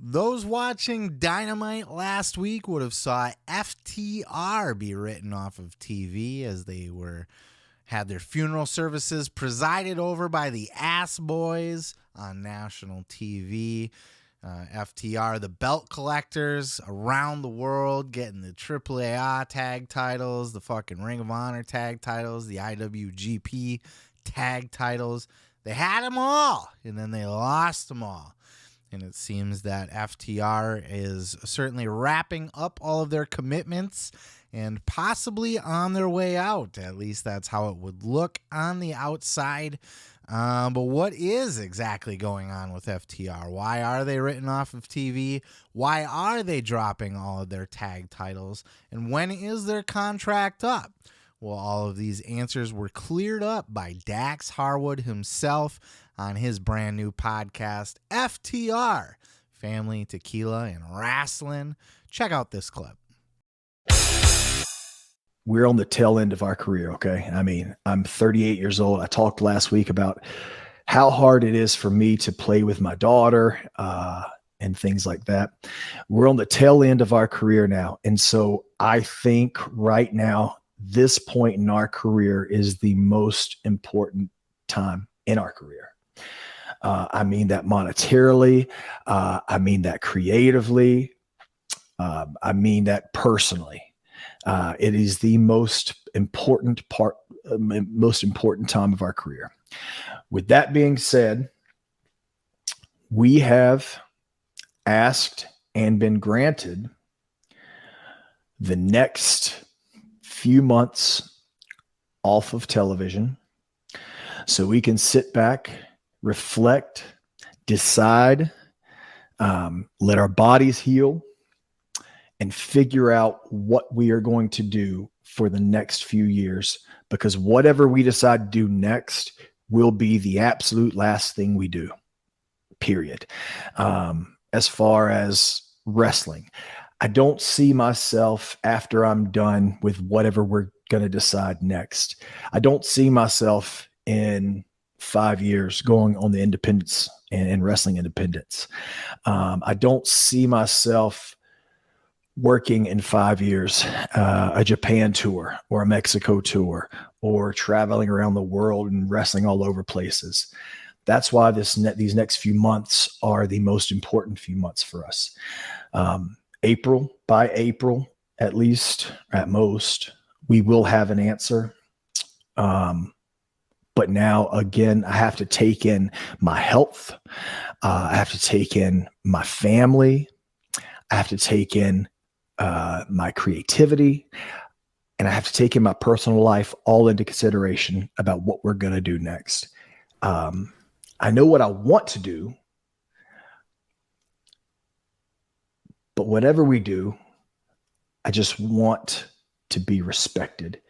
Those watching Dynamite last week would have saw FTR be written off of TV as they had their funeral services presided over by the Ass Boys on national TV. FTR, the belt collectors around the world, getting the AAA tag titles, the fucking Ring of Honor tag titles, the IWGP tag titles. They had them all, and then they lost them all. And it seems that FTR is certainly wrapping up all of their commitments and possibly on their way out. At least that's how it would look on the outside. But what is exactly going on with FTR? Why are they written off of TV? Why are they dropping all of their tag titles? And when is their contract up? Well, all of these answers were cleared up by Dax Harwood himself on his brand new podcast, FTR, Family, Tequila, and Wrestling. Check out this clip. We're on the tail end of our career, okay? I mean, I'm 38 years old. I talked last week about how hard it is for me to play with my daughter and things like that. We're on the tail end of our career now. And so I think right now, this point in our career is the most important time in our career. I mean that monetarily. I mean that creatively. I mean that personally. It is the most important time of our career. With that being said, we have asked and been granted the next few months off of television so we can sit back, reflect, decide, let our bodies heal, and figure out what we are going to do for the next few years, because whatever we decide to do next will be the absolute last thing we do, period. As far as wrestling, I don't see myself after I'm done with whatever we're going to decide next. I don't see myself in 5 years going on the independence and wrestling independence. I don't see myself working in 5 years, a Japan tour or a Mexico tour, or traveling around the world and wrestling all over places. That's why these next few months are the most important few months for us. By April, at least, at most, we will have an answer. But now, again, I have to take in my health. I have to take in my family. I have to take in my creativity, and I have to take in my personal life all into consideration about what we're going to do next. I know what I want to do, but whatever we do, I just want to be respected.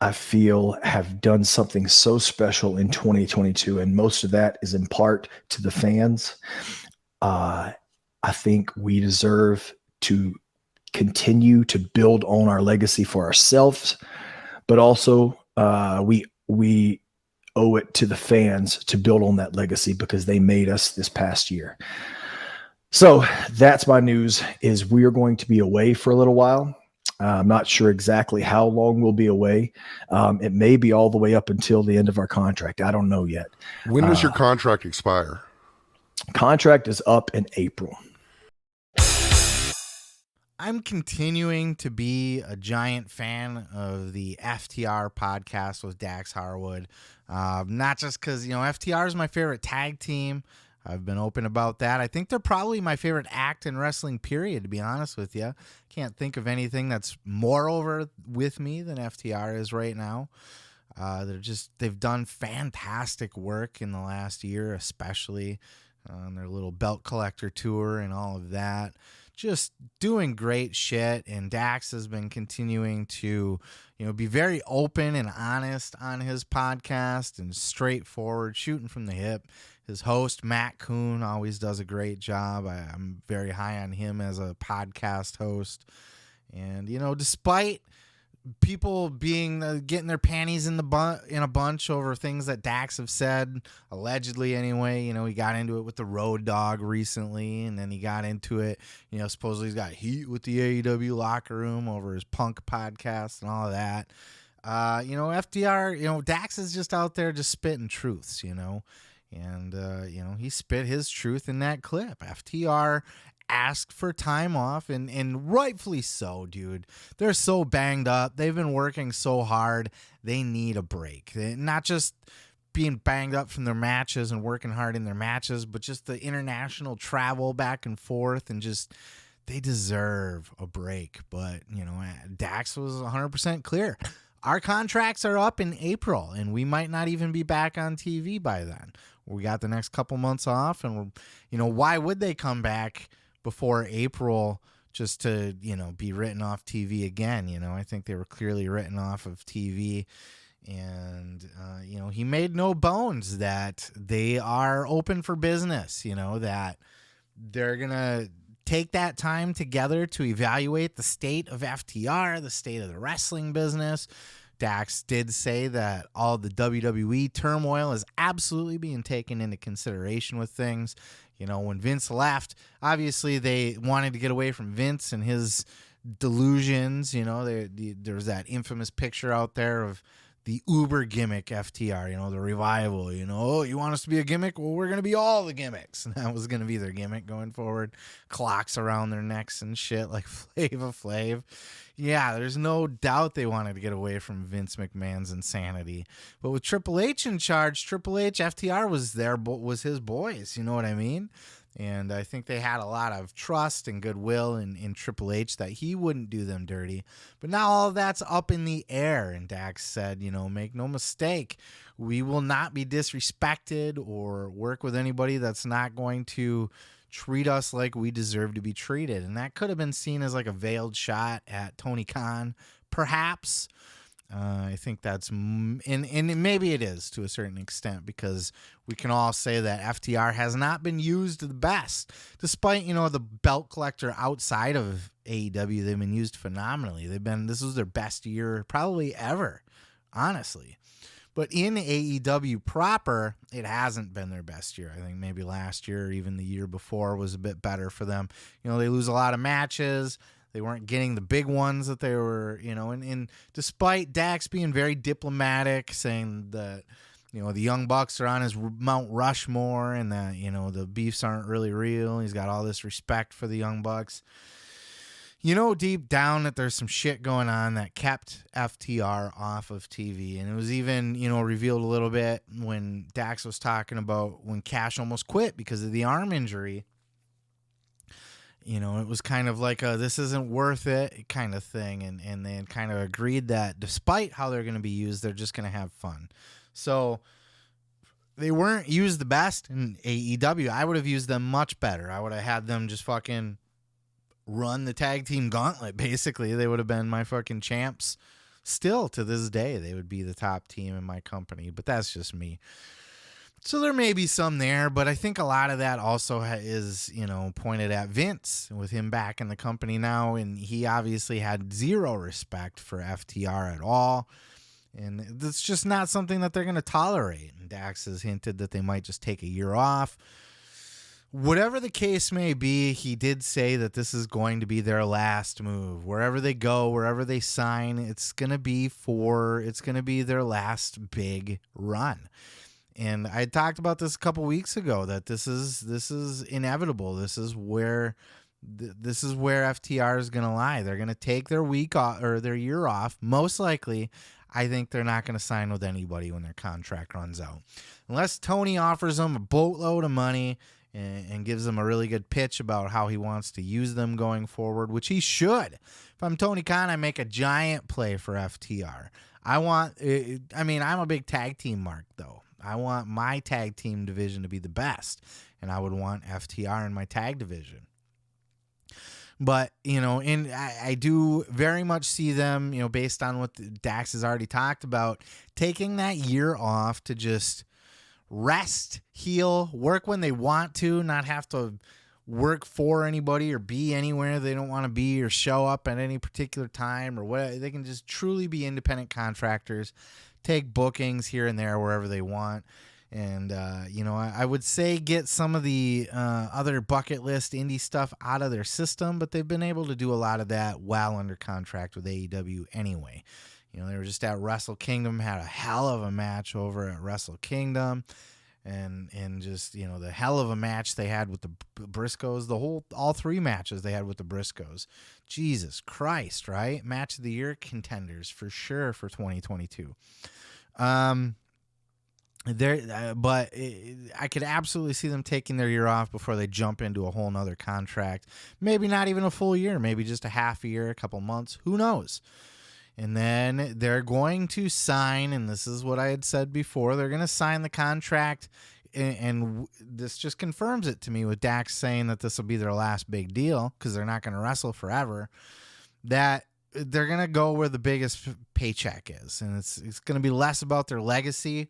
I feel, have done something so special in 2022, and most of that is in part to the fans. I think we deserve to continue to build on our legacy for ourselves, but also we owe it to the fans to build on that legacy because they made us this past year. So that's my news, is we are going to be away for a little while. I'm not sure exactly how long we'll be away. It may be all the way up until the end of our contract. I don't know yet. When does your contract expire? Contract is up in April. I'm continuing to be a giant fan of the FTR podcast with Dax Harwood. Not just because, FTR is my favorite tag team. I've been open about that. I think they're probably my favorite act in wrestling, period, to be honest with you. Can't think of anything that's more over with me than FTR is right now. They've done fantastic work in the last year, especially on their little belt collector tour and all of that. Just doing great shit, and Dax has been continuing to, be very open and honest on his podcast and straightforward, shooting from the hip. His host, Matt Kuhn, always does a great job. I'm very high on him as a podcast host. And, despite people being getting their panties in a bunch over things that Dax have said, allegedly anyway. You know, he got into it with the Road Dogg recently, and then he got into it, you know, supposedly he's got heat with the AEW locker room over his Punk podcast and all of that. You know, FTR, you know, Dax is just out there just spitting truths, you know, and you know, he spit his truth in that clip. FTR asked for time off, and rightfully so, dude. They're so banged up. They've been working so hard. They need a break. Not just being banged up from their matches and working hard in their matches, but just the international travel back and forth, and just they deserve a break. But, you know, Dax was 100% clear. Our contracts are up in April, and we might not even be back on TV by then. We got the next couple months off, and we're, you know, why would they come back before April just to, you know, be written off TV again? You know, I think they were clearly written off of TV, and, you know, he made no bones that they are open for business, you know, that they're going to take that time together to evaluate the state of FTR, the state of the wrestling business. Dax did say that all the WWE turmoil is absolutely being taken into consideration with things. You know, when Vince left, obviously they wanted to get away from Vince and his delusions. You know, there's that infamous picture out there of the uber gimmick FTR, you know, the revival, you know, oh, you want us to be a gimmick? Well, we're going to be all the gimmicks. And that was going to be their gimmick going forward. Clocks around their necks and shit like Flava Flav. Yeah, there's no doubt they wanted to get away from Vince McMahon's insanity. But with Triple H in charge, Triple H, FTR was his boys. You know what I mean? And I think they had a lot of trust and goodwill in Triple H that he wouldn't do them dirty. But now all of that's up in the air. And Dax said, you know, make no mistake, we will not be disrespected or work with anybody that's not going to treat us like we deserve to be treated. And that could have been seen as like a veiled shot at Tony Khan, perhaps. I think that's, and maybe it is to a certain extent, because we can all say that FTR has not been used the best, despite, you know, the belt collector outside of AEW. They've been used phenomenally. This was their best year probably ever, honestly. But in AEW proper, it hasn't been their best year. I think maybe last year or even the year before was a bit better for them. You know, they lose a lot of matches. They weren't getting the big ones that they were, you know, and despite Dax being very diplomatic, saying that, you know, the Young Bucks are on his Mount Rushmore and that, you know, the beefs aren't really real. He's got all this respect for the Young Bucks. You know, deep down that there's some shit going on that kept FTR off of TV. And it was even, you know, revealed a little bit when Dax was talking about when Cash almost quit because of the arm injury. You know, it was kind of like a this isn't worth it kind of thing. And they had kind of agreed that despite how they're going to be used, they're just going to have fun. So they weren't used the best in AEW. I would have used them much better. I would have had them just fucking run the tag team gauntlet, basically. They would have been my fucking champs. Still, to this day, they would be the top team in my company. But that's just me. So there may be some there, but I think a lot of that also is, you know, pointed at Vince with him back in the company now. And he obviously had zero respect for FTR at all. And that's just not something that they're going to tolerate. And Dax has hinted that they might just take a year off. Whatever the case may be, he did say that this is going to be their last move. Wherever they go, wherever they sign, it's going to be their last big run. And I talked about this a couple weeks ago that this is inevitable. This is where FTR is going to lie. They're going to take their week off or their year off. Most likely, I think they're not going to sign with anybody when their contract runs out. Unless Tony offers them a boatload of money and gives them a really good pitch about how he wants to use them going forward, which he should. If I'm Tony Khan, I make a giant play for FTR. I'm a big tag team mark, though. I want my tag team division to be the best, and I would want FTR in my tag division. But, you know, I do very much see them, you know, based on what Dax has already talked about, taking that year off to just rest, heal, work when they want to, not have to work for anybody or be anywhere they don't want to be or show up at any particular time or what. They can just truly be independent contractors, take bookings here and there wherever they want. And, I would say get some of the other bucket list indie stuff out of their system, but they've been able to do a lot of that while under contract with AEW anyway. They were just at Wrestle Kingdom, had a hell of a match over at Wrestle Kingdom. And just, the hell of a match they had with the Briscoes, all 3 matches they had with the Briscoes. Jesus Christ, right? Match of the year contenders for sure for 2022. But I could absolutely see them taking their year off before they jump into a whole nother contract. Maybe not even a full year, maybe just a half a year, a couple months. Who knows? And then they're going to sign, and this is what I had said before, they're going to sign the contract, and this just confirms it to me with Dax saying that this will be their last big deal because they're not going to wrestle forever, that they're going to go where the biggest paycheck is, and it's going to be less about their legacy.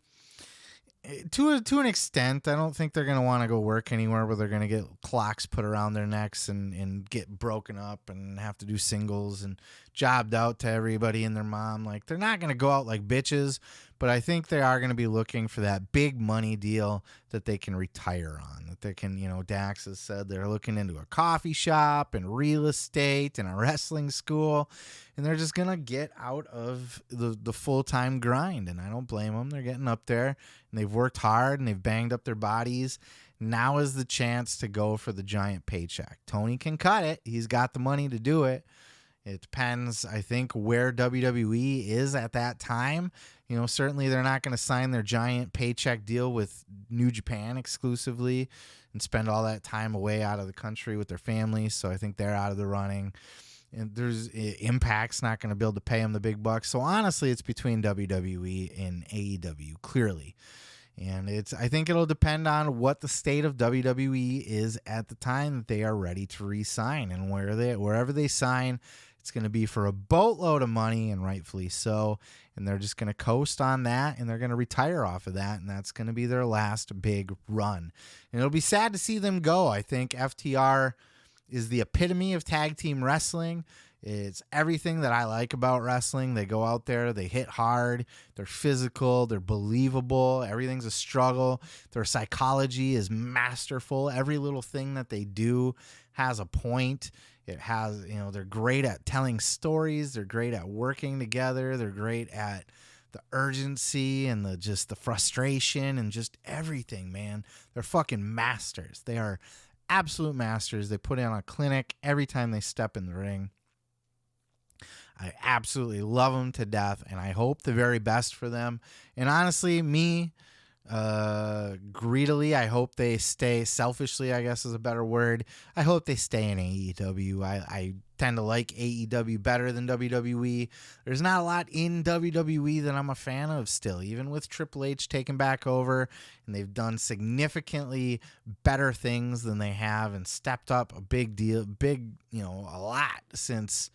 To an extent, I don't think they're going to want to go work anywhere where they're going to get clocks put around their necks and get broken up and have to do singles and jobbed out to everybody and their mom. Like, they're not going to go out like bitches, but I think they are going to be looking for that big money deal that they can retire on, that they can, Dax has said they're looking into a coffee shop and real estate and a wrestling school, and they're just going to get out of the full-time grind, and I don't blame them. They're getting up there, and they've worked hard, and they've banged up their bodies. Now is the chance to go for the giant paycheck. Tony can cut it. He's got the money to do it. It depends, I think, where WWE is at that time. Certainly they're not going to sign their giant paycheck deal with New Japan exclusively and spend all that time away out of the country with their families. So I think they're out of the running. And Impact's not going to be able to pay them the big bucks. So honestly, it's between WWE and AEW, clearly. And I think it'll depend on what the state of WWE is at the time that they are ready to re-sign, and wherever they sign, it's going to be for a boatload of money, and rightfully so. And they're just going to coast on that, and they're going to retire off of that, and that's going to be their last big run. And it'll be sad to see them go. I think FTR is the epitome of tag team wrestling. It's everything that I like about wrestling. They go out there, they hit hard, they're physical, they're believable, everything's a struggle. Their psychology is masterful. Every little thing that they do has a point. It has, they're great at telling stories, they're great at working together, they're great at the urgency and the frustration and just everything, man. They're fucking masters. They are absolute masters. They put on a clinic every time they step in the ring. I absolutely love them to death, and I hope the very best for them. And honestly, greedily, I hope they stay, selfishly, I guess is a better word, I hope they stay in AEW. I tend to like AEW better than WWE. There's not a lot in WWE that I'm a fan of still, even with Triple H taking back over, and they've done significantly better things than they have and stepped up a lot since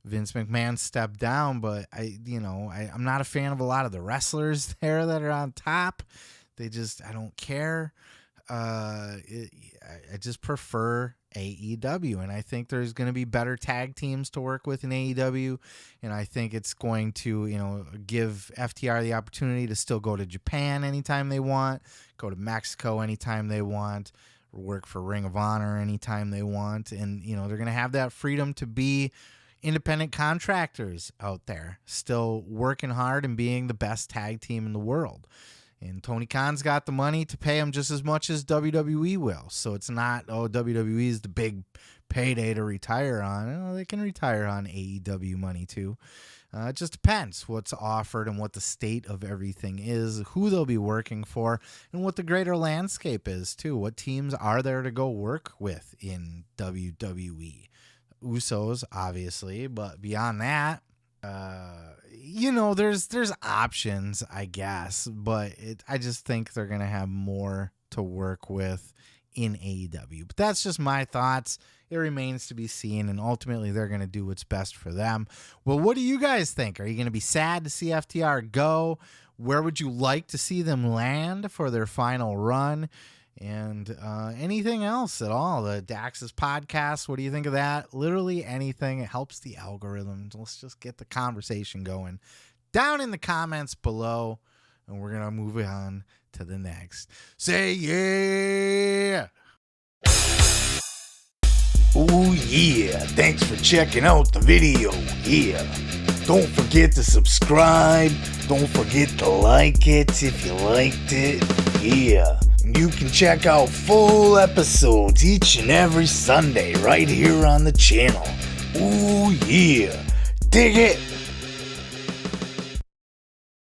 Vince McMahon stepped down. But I'm not a fan of a lot of the wrestlers there that are on top. I don't care. I just prefer AEW, and I think there's going to be better tag teams to work with in AEW, and I think it's going to, give FTR the opportunity to still go to Japan anytime they want, go to Mexico anytime they want, work for Ring of Honor anytime they want, and, they're going to have that freedom to be independent contractors out there, still working hard and being the best tag team in the world. And Tony Khan's got the money to pay them just as much as WWE will. So it's not, WWE is the big payday to retire on. They can retire on AEW money too. It just depends what's offered and what the state of everything is, who they'll be working for, and what the greater landscape is too. What teams are there to go work with in WWE? Usos, obviously, but beyond that, there's options, I guess, but I just think they're going to have more to work with in AEW. But that's just my thoughts. It remains to be seen, and ultimately they're going to do what's best for them. Well, what do you guys think? Are you going to be sad to see FTR go? Where would you like to see them land for their final run? And anything else at all. The Dax's podcast, what do you think of that? Literally anything. It helps the algorithms. Let's just get the conversation going down in the comments below. And we're going to move on to the next. Say yeah. Oh yeah. Thanks for checking out the video. Yeah. Don't forget to subscribe. Don't forget to like it if you liked it. Yeah. You can check out full episodes each and every Sunday right here on the channel. Ooh yeah. Dig it.